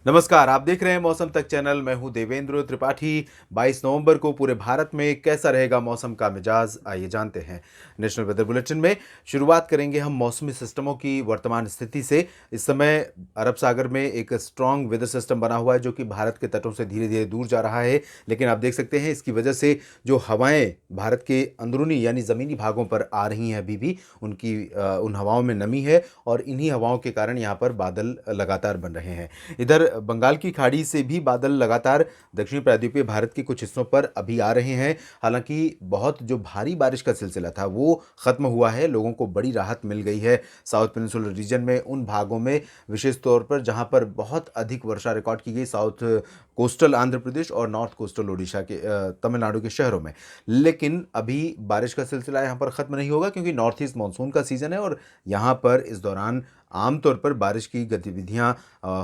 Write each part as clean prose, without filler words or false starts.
नमस्कार, आप देख रहे हैं मौसम तक चैनल। मैं हूं देवेंद्र त्रिपाठी। 22 नवंबर को पूरे भारत में कैसा रहेगा मौसम का मिजाज, आइए जानते हैं। नेशनल वेदर बुलेटिन में शुरुआत करेंगे हम मौसमी सिस्टमों की वर्तमान स्थिति से। इस समय अरब सागर में एक स्ट्रांग वेदर सिस्टम बना हुआ है जो कि भारत के तटों से धीरे धीरे दूर जा रहा है, लेकिन आप देख सकते हैं इसकी वजह से जो हवाएं भारत के अंदरूनी यानी ज़मीनी भागों पर आ रही हैं अभी भी उन हवाओं में नमी है और इन्हीं हवाओं के कारण यहाँ पर बादल लगातार बन रहे हैं। इधर बंगाल की खाड़ी से भी बादल लगातार दक्षिणी प्रायद्वीपीय भारत के कुछ हिस्सों पर अभी आ रहे हैं। हालांकि बहुत जो भारी बारिश का सिलसिला था वो खत्म हुआ है, लोगों को बड़ी राहत मिल गई है। साउथ पेनिनसुलर रीजन में उन भागों में विशेष तौर पर जहां पर बहुत अधिक वर्षा रिकॉर्ड की गई, साउथ कोस्टल आंध्र प्रदेश और नॉर्थ कोस्टल ओडिशा के तमिलनाडु के शहरों में। लेकिन अभी बारिश का सिलसिला यहाँ पर ख़त्म नहीं होगा क्योंकि नॉर्थ ईस्ट मानसून का सीज़न है और यहाँ पर इस दौरान आमतौर पर बारिश की गतिविधियाँ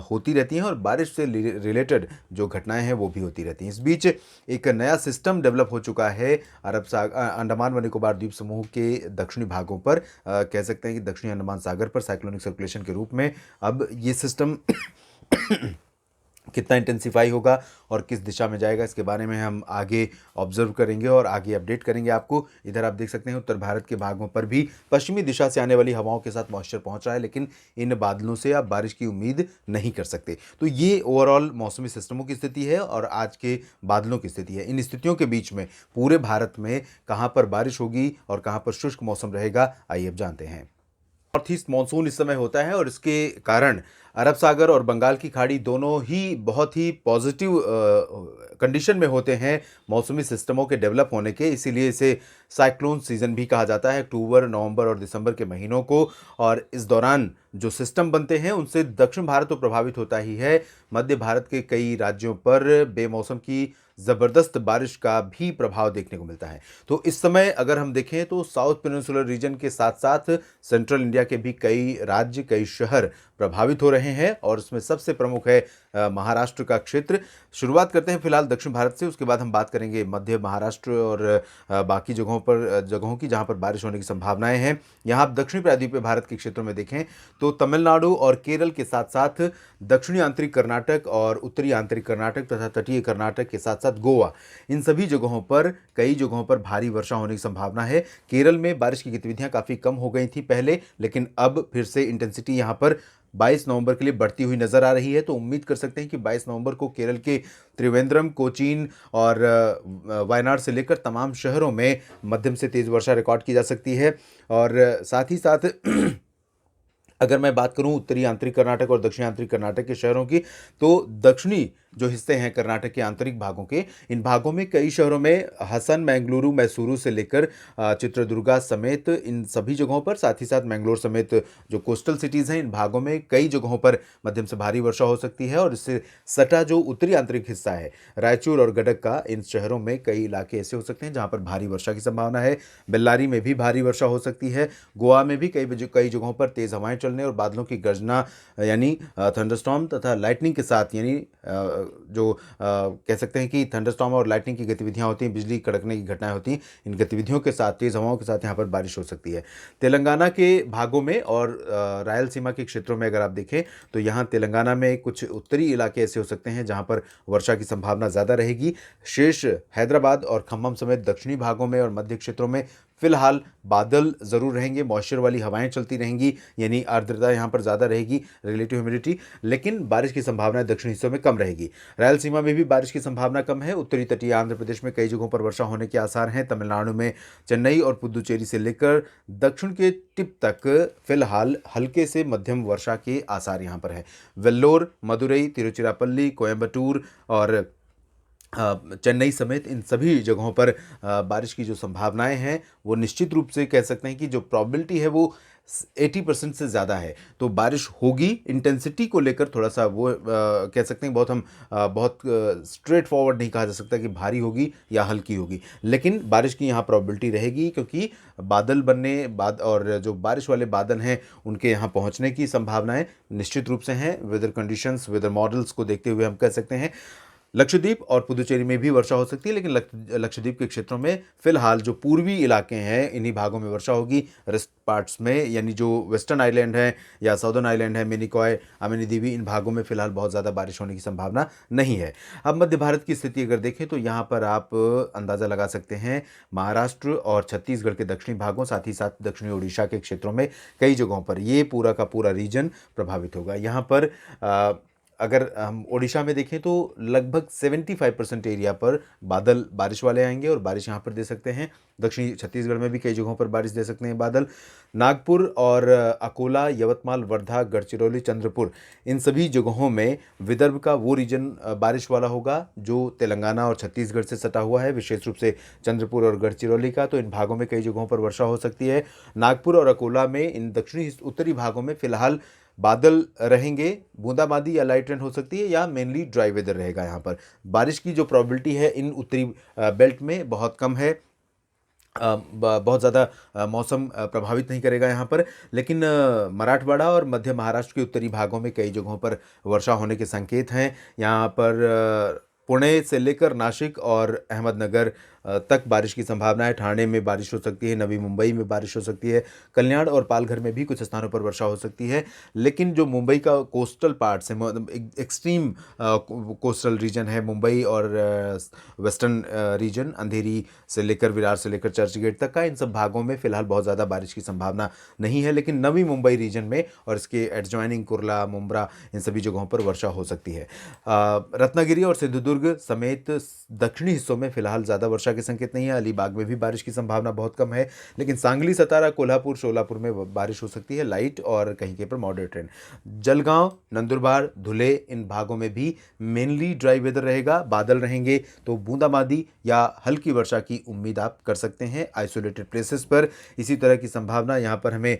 होती रहती हैं और बारिश से रिलेटेड जो घटनाएं हैं वो भी होती रहती हैं। इस बीच एक नया सिस्टम डेवलप हो चुका है अंडमान व निकोबार द्वीप समूह के दक्षिणी भागों पर, कह सकते हैं कि दक्षिणी अंडमान सागर पर साइक्लोनिक सर्कुलेशन के रूप में अब ये सिस्टम कितना इंटेंसिफाई होगा और किस दिशा में जाएगा इसके बारे में हम आगे ऑब्जर्व करेंगे और आगे अपडेट करेंगे आपको। इधर आप देख सकते हैं उत्तर भारत के भागों पर भी पश्चिमी दिशा से आने वाली हवाओं के साथ मॉइस्चर पहुंच रहा है, लेकिन इन बादलों से आप बारिश की उम्मीद नहीं कर सकते। तो ये ओवरऑल मौसमी सिस्टमों की स्थिति है और आज के बादलों की स्थिति है। इन स्थितियों के बीच में पूरे भारत में कहाँ पर बारिश होगी और कहाँ पर शुष्क मौसम रहेगा, आइए अब जानते हैं। नॉर्थ ईस्ट मानसून इस समय होता है और इसके कारण अरब सागर और बंगाल की खाड़ी दोनों ही बहुत ही पॉजिटिव कंडीशन में होते हैं मौसमी सिस्टमों के डेवलप होने के, इसीलिए इसे साइक्लोन सीजन भी कहा जाता है अक्टूबर, नवंबर और दिसंबर के महीनों को। और इस दौरान जो सिस्टम बनते हैं उनसे दक्षिण भारत तो प्रभावित होता ही है, मध्य भारत के कई राज्यों पर बेमौसम की ज़बरदस्त बारिश का भी प्रभाव देखने को मिलता है। तो इस समय अगर हम देखें तो साउथ पेनिनसुलर रीजन के साथ साथ सेंट्रल इंडिया के भी कई राज्य, कई शहर प्रभावित हो रहे हैं और उसमें सबसे प्रमुख है महाराष्ट्र का क्षेत्र। शुरुआत करते हैं फिलहाल दक्षिण भारत से, उसके बाद हम बात करेंगे मध्य महाराष्ट्र और बाकी जगहों की जहां पर बारिश होने की संभावनाएं हैं। यहां आप दक्षिणी प्रायद्वीपीय भारत के क्षेत्रों में देखें तो तमिलनाडु और केरल के साथ साथ दक्षिणी आंतरिक कर्नाटक और उत्तरी आंतरिक कर्नाटक तथा तटीय कर्नाटक के साथ साथ गोवा, इन सभी जगहों पर कई जगहों पर भारी वर्षा होने की संभावना है। केरल में बारिश की गतिविधियां काफ़ी कम हो गई थी पहले, लेकिन अब फिर से इंटेंसिटी यहाँ पर 22 नवंबर के लिए बढ़ती हुई नजर आ रही है। तो उम्मीद कर सकते हैं कि 22 नवंबर को केरल के त्रिवेंद्रम, कोचीन और वायनाड से लेकर तमाम शहरों में मध्यम से तेज वर्षा रिकॉर्ड की जा सकती है। और साथ ही साथ अगर मैं बात करूं उत्तरी आंतरिक कर्नाटक और दक्षिणी आंतरिक कर्नाटक के शहरों की, तो दक्षिणी जो हिस्से हैं कर्नाटक के आंतरिक भागों के, इन भागों में कई शहरों में हसन, मैंगलुरु, मैसूरू से लेकर चित्रदुर्गा समेत इन सभी जगहों पर, साथ ही साथ मैंगलोर समेत जो कोस्टल सिटीज़ हैं इन भागों में कई जगहों पर मध्यम से भारी वर्षा हो सकती है। और इससे सटा जो उत्तरी आंतरिक हिस्सा है रायचूर और गडक का, इन शहरों में कई इलाके ऐसे हो सकते हैं जहाँ पर भारी वर्षा की संभावना है। बेल्लारी में भी भारी वर्षा हो सकती है। गोवा में भी कई जगहों पर तेज़ हवाएं चलने और बादलों की गर्जना यानी थंडरस्टॉर्म तथा लाइटनिंग के साथ, यानी जो कह सकते हैं कि थंडरस्टॉर्म और लाइटनिंग की गतिविधियां होती हैं, बिजली कड़कने की घटनाएं होती हैं, इन गतिविधियों के साथ तेज़ हवाओं के साथ यहाँ पर बारिश हो सकती है। तेलंगाना के भागों में और रायलसीमा के क्षेत्रों में अगर आप देखें तो यहाँ तेलंगाना में कुछ उत्तरी इलाके ऐसे हो सकते हैं जहाँ पर वर्षा की संभावना ज़्यादा रहेगी। शेष हैदराबाद और खम्मम समेत दक्षिणी भागों में और मध्य क्षेत्रों में फिलहाल बादल ज़रूर रहेंगे, मॉइस्चर वाली हवाएं चलती रहेंगी, यानी आर्द्रता यहाँ पर ज़्यादा रहेगी, रिलेटिव ह्यूमिडिटी, लेकिन बारिश की संभावना दक्षिणी हिस्सों में कम रहेगी। रायलसीमा में भी बारिश की संभावना कम है। उत्तरी तटीय आंध्र प्रदेश में कई जगहों पर वर्षा होने के आसार हैं। तमिलनाडु में चेन्नई और पुदुचेरी से लेकर दक्षिण के टिप तक फिलहाल हल्के से मध्यम वर्षा के आसार यहाँ पर है। वेल्लोर, मदुरई, तिरुचिरापल्ली, कोयम्बटूर और चेन्नई समेत इन सभी जगहों पर बारिश की जो संभावनाएं हैं वो निश्चित रूप से कह सकते हैं कि जो प्रॉबिलिटी है वो 80% से ज़्यादा है। तो बारिश होगी, इंटेंसिटी को लेकर थोड़ा सा वो कह सकते हैं बहुत स्ट्रेट फॉरवर्ड नहीं कहा जा सकता कि भारी होगी या हल्की होगी, लेकिन बारिश की यहाँ प्रॉबिलिटी रहेगी क्योंकि बादल बनने बाद और जो बारिश वाले बादल हैं उनके यहाँ पहुँचने की संभावनाएं निश्चित रूप से हैं। वेदर कंडीशंस, वेदर मॉडल्स को देखते हुए हम कह सकते हैं लक्षद्वीप और पुदुचेरी में भी वर्षा हो सकती है, लेकिन लक्षद्वीप के क्षेत्रों में फिलहाल जो पूर्वी इलाके हैं इन्हीं भागों में वर्षा होगी। रेस्ट पार्ट्स में यानी जो वेस्टर्न आइलैंड है या साउदर्न आइलैंड है, मिनिकॉय, अमिनी द्वीप, इन भागों में फिलहाल बहुत ज़्यादा बारिश होने की संभावना नहीं है। अब मध्य भारत की स्थिति अगर देखें तो यहाँ पर आप अंदाज़ा लगा सकते हैं, महाराष्ट्र और छत्तीसगढ़ के दक्षिणी भागों, साथ ही साथ दक्षिणी उड़ीसा के क्षेत्रों में कई जगहों पर ये पूरा का पूरा रीजन प्रभावित होगा। यहाँ पर अगर हम ओडिशा में देखें तो लगभग 75% एरिया पर बादल बारिश वाले आएंगे और बारिश यहाँ पर दे सकते हैं। दक्षिणी छत्तीसगढ़ में भी कई जगहों पर बारिश दे सकते हैं बादल। नागपुर और अकोला, यवतमाल, वर्धा, गढ़चिरौली, चंद्रपुर, इन सभी जगहों में विदर्भ का वो रीजन बारिश वाला होगा जो तेलंगाना और छत्तीसगढ़ से सटा हुआ है, विशेष रूप से चंद्रपुर और गढ़चिरौली का। तो इन भागों में कई जगहों पर वर्षा हो सकती है। नागपुर और अकोला में, इन दक्षिणी उत्तरी भागों में फिलहाल बादल रहेंगे, बूंदाबांदी या लाइट रेन हो सकती है या मेनली ड्राई वेदर रहेगा। यहाँ पर बारिश की जो प्रोबेबिलिटी है इन उत्तरी बेल्ट में बहुत कम है। बहुत ज़्यादा मौसम प्रभावित नहीं करेगा यहाँ पर, लेकिन मराठवाड़ा और मध्य महाराष्ट्र के उत्तरी भागों में कई जगहों पर वर्षा होने के संकेत हैं। यहाँ पर पुणे से लेकर नासिक और अहमदनगर तक बारिश की संभावना है। ठाणे में बारिश हो सकती है, नवी मुंबई में बारिश हो सकती है, कल्याण और पालघर में भी कुछ स्थानों पर वर्षा हो सकती है। लेकिन जो मुंबई का कोस्टल पार्ट्स है, मतलब एक्सट्रीम कोस्टल रीजन है मुंबई और वेस्टर्न रीजन, अंधेरी से लेकर विरार से लेकर चर्चगेट तक का, इन सब भागों में फिलहाल बहुत ज़्यादा बारिश की संभावना नहीं है। लेकिन नवी मुंबई रीजन में और इसके एडजॉइनिंग कुर्ला, मुंब्रा, इन सभी जगहों पर वर्षा हो सकती है। रत्नागिरी और सिंधुदुर्ग समेत दक्षिणी हिस्सों में फिलहाल ज़्यादा वर्षा के संकेत नहीं है। अलीबाग में भी बारिश की संभावना बहुत कम है, लेकिन सांगली, सतारा, कोल्हापुर, शोलापुर में बारिश हो सकती है, लाइट और कहीं कहीं पर मॉडरेट रेन। जलगांव, नंदुरबार, धुले, इन भागों में भी मेनली ड्राई वेदर रहेगा, बादल रहेंगे, तो बूंदाबांदी या हल्की वर्षा की उम्मीद आप कर सकते हैं आइसोलेटेड प्लेसेस पर। इसी तरह की संभावना यहाँ पर हमें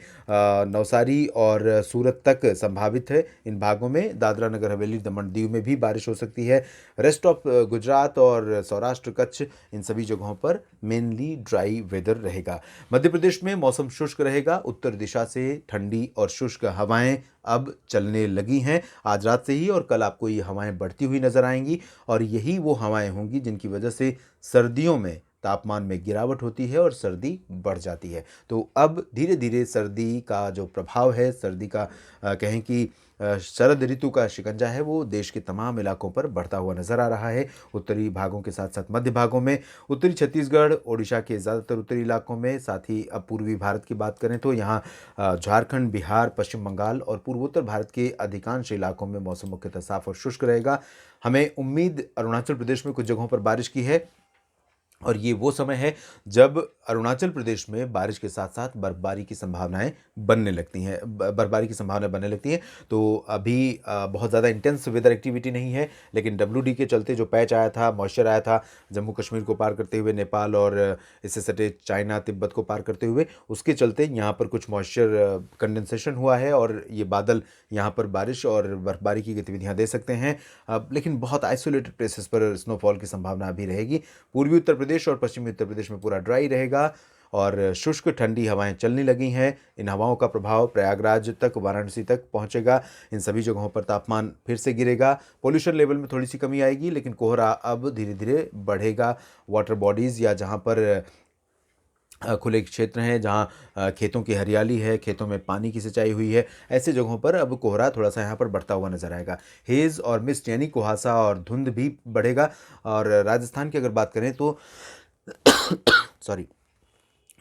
नवसारी और सूरत तक संभावित है। इन भागों में दादरा नगर हवेली, दमन दीव में भी बारिश हो सकती है। रेस्ट ऑफ गुजरात और सौराष्ट्र, कच्छ, इन सभी जगहों पर मेनली ड्राई वेदर रहेगा। मध्य प्रदेश में मौसम शुष्क रहेगा। उत्तर दिशा से ठंडी और शुष्क हवाएं अब चलने लगी हैं। आज रात से ही और कल आपको ये हवाएं बढ़ती हुई नजर आएंगी और यही वो हवाएं होंगी जिनकी वजह से सर्दियों में तापमान में गिरावट होती है और सर्दी बढ़ जाती है। तो अब धीरे धीरे सर्दी का जो प्रभाव है, सर्दी का कहें कि शरद ऋतु का शिकंजा है, वो देश के तमाम इलाकों पर बढ़ता हुआ नजर आ रहा है। उत्तरी भागों के साथ साथ मध्य भागों में, उत्तरी छत्तीसगढ़, ओडिशा के ज़्यादातर उत्तरी इलाकों में, साथ ही अब पूर्वी भारत की बात करें तो यहाँ झारखंड, बिहार, पश्चिम बंगाल और पूर्वोत्तर भारत के अधिकांश इलाकों में मौसम मुख्यतः साफ और शुष्क रहेगा। हमें उम्मीद अरुणाचल प्रदेश में कुछ जगहों पर बारिश की है और ये वो समय है जब अरुणाचल प्रदेश में बारिश के साथ साथ बर्फबारी की संभावनाएं बनने लगती हैं, बर्फबारी की संभावनाएं बनने लगती हैं। तो अभी बहुत ज़्यादा इंटेंस वेदर एक्टिविटी नहीं है, लेकिन WD के चलते जो पैच आया था, मॉइस्चर आया था जम्मू कश्मीर को पार करते हुए, नेपाल और इससे सटे चाइना, तिब्बत को पार करते हुए, उसके चलते यहाँ पर कुछ मॉइस्चर कंडेंसेशन हुआ है और ये बादल यहाँ पर बारिश और बर्फबारी की गतिविधियाँ दे सकते हैं। लेकिन बहुत आइसोलेटेड प्लेसेस पर स्नोफॉल की संभावना अभी रहेगी। पूर्वी उत्तर प्रदेश और पश्चिमी उत्तर प्रदेश में पूरा ड्राई रहेगा और शुष्क ठंडी हवाएं चलने लगी हैं। इन हवाओं का प्रभाव प्रयागराज तक, वाराणसी तक पहुंचेगा। इन सभी जगहों पर तापमान फिर से गिरेगा। पोल्यूशन लेवल में थोड़ी सी कमी आएगी, लेकिन कोहरा अब धीरे धीरे बढ़ेगा। वाटर बॉडीज़ या जहां पर खुले क्षेत्र हैं, जहाँ खेतों की हरियाली है, खेतों में पानी की सिंचाई हुई है, ऐसे जगहों पर अब कोहरा थोड़ा सा यहाँ पर बढ़ता हुआ नजर आएगा। हेज़ और मिस्ट यानी कुहासा और धुंध भी बढ़ेगा। और राजस्थान की अगर बात करें तो सॉरी,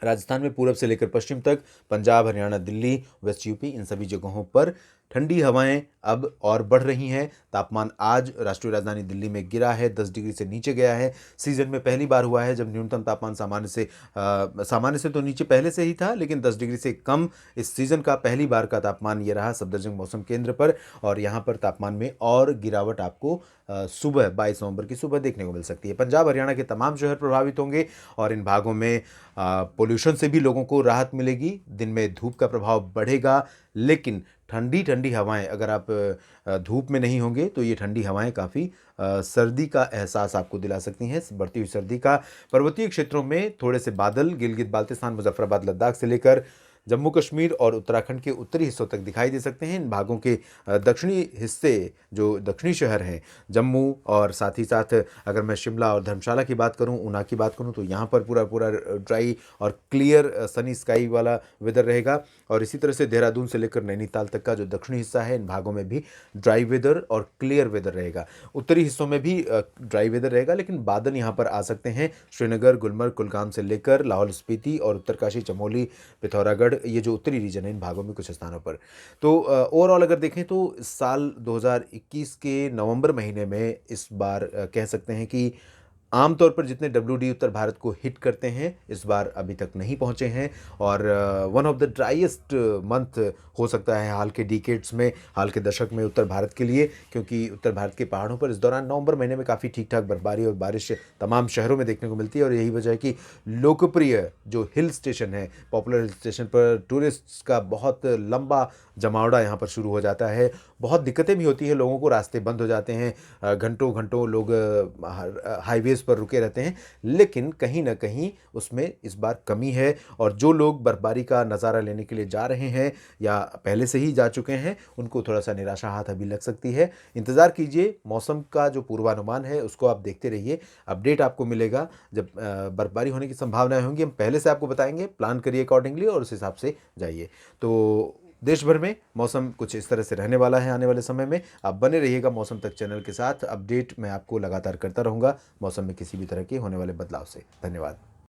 राजस्थान में पूरब से लेकर पश्चिम तक, पंजाब, हरियाणा, दिल्ली, वेस्ट यूपी, इन सभी जगहों पर ठंडी हवाएं अब और बढ़ रही हैं। तापमान आज राष्ट्रीय राजधानी दिल्ली में गिरा है, 10 डिग्री से नीचे गया है। सीजन में पहली बार हुआ है जब न्यूनतम तापमान सामान्य से तो नीचे पहले से ही था, लेकिन 10 डिग्री से कम इस सीजन का पहली बार का तापमान ये रहा सफदरजंग मौसम केंद्र पर। और यहाँ पर तापमान में और गिरावट आपको सुबह 22 नवंबर की सुबह देखने को मिल सकती है। पंजाब, हरियाणा के तमाम शहर प्रभावित होंगे और इन भागों में पोल्यूशन से भी लोगों को राहत मिलेगी। दिन में धूप का प्रभाव बढ़ेगा, लेकिन ठंडी ठंडी हवाएं, अगर आप धूप में नहीं होंगे तो ये ठंडी हवाएं काफ़ी सर्दी का एहसास आपको दिला सकती हैं, बढ़ती हुई सर्दी का। पर्वतीय क्षेत्रों में थोड़े से बादल, गिलगित बाल्टिस्तान, मुजफ्फराबाद, लद्दाख से लेकर जम्मू कश्मीर और उत्तराखंड के उत्तरी हिस्सों तक दिखाई दे सकते हैं। इन भागों के दक्षिणी हिस्से, जो दक्षिणी शहर हैं जम्मू, और साथ ही साथ अगर मैं शिमला और धर्मशाला की बात करूं, ऊना की बात करूं, तो यहाँ पर पूरा पूरा ड्राई और क्लियर सनी स्काई वाला वेदर रहेगा। और इसी तरह से देहरादून से लेकर नैनीताल तक का जो दक्षिणी हिस्सा है, इन भागों में भी ड्राई वेदर और क्लियर वेदर रहेगा। उत्तरी हिस्सों में भी ड्राई वेदर रहेगा, लेकिन बादल यहाँ पर आ सकते हैं। श्रीनगर, गुलमर्ग, कुलगाम से लेकर लाहौल स्पीति और उत्तरकाशी, चमोली, पिथौरागढ़, ये जो उत्तरी रीजन है, इन भागों में कुछ स्थानों पर। तो ओवरऑल अगर देखें तो साल 2021 के नवंबर महीने में इस बार कह सकते हैं कि आमतौर पर जितने WD उत्तर भारत को हिट करते हैं, इस बार अभी तक नहीं पहुंचे हैं। और one of the driest month हो सकता है हाल के डिकेड्स में, हाल के दशक में उत्तर भारत के लिए, क्योंकि उत्तर भारत के पहाड़ों पर इस दौरान नवंबर महीने में काफ़ी ठीक ठाक बर्फबारी और बारिश तमाम शहरों में देखने को मिलती है। और यही वजह है कि लोकप्रिय जो हिल स्टेशन है, पॉपुलर हिल स्टेशन पर टूरिस्ट्स का बहुत लंबा जमावड़ा यहाँ पर शुरू हो जाता है। बहुत दिक्कतें भी होती है, लोगों को रास्ते बंद हो जाते हैं, घंटों घंटों लोग हाईवेज़ पर रुके रहते हैं, लेकिन कहीं ना कहीं उसमें इस बार कमी है। और जो लोग बर्फबारी का नज़ारा लेने के लिए जा रहे हैं या पहले से ही जा चुके हैं, उनको थोड़ा सा निराशा हाथ अभी लग सकती है। इंतज़ार कीजिए, मौसम का जो पूर्वानुमान है उसको आप देखते रहिए, अपडेट आपको मिलेगा। जब बर्फबारी होने की संभावनाएं होंगी, हम पहले से आपको बताएंगे, प्लान करिए अकॉर्डिंगली और उस हिसाब से जाइए। तो देश भर में मौसम कुछ इस तरह से रहने वाला है आने वाले समय में। आप बने रहिएगा मौसम तक चैनल के साथ, अपडेट मैं आपको लगातार करता रहूँगा मौसम में किसी भी तरह के होने वाले बदलाव से। धन्यवाद।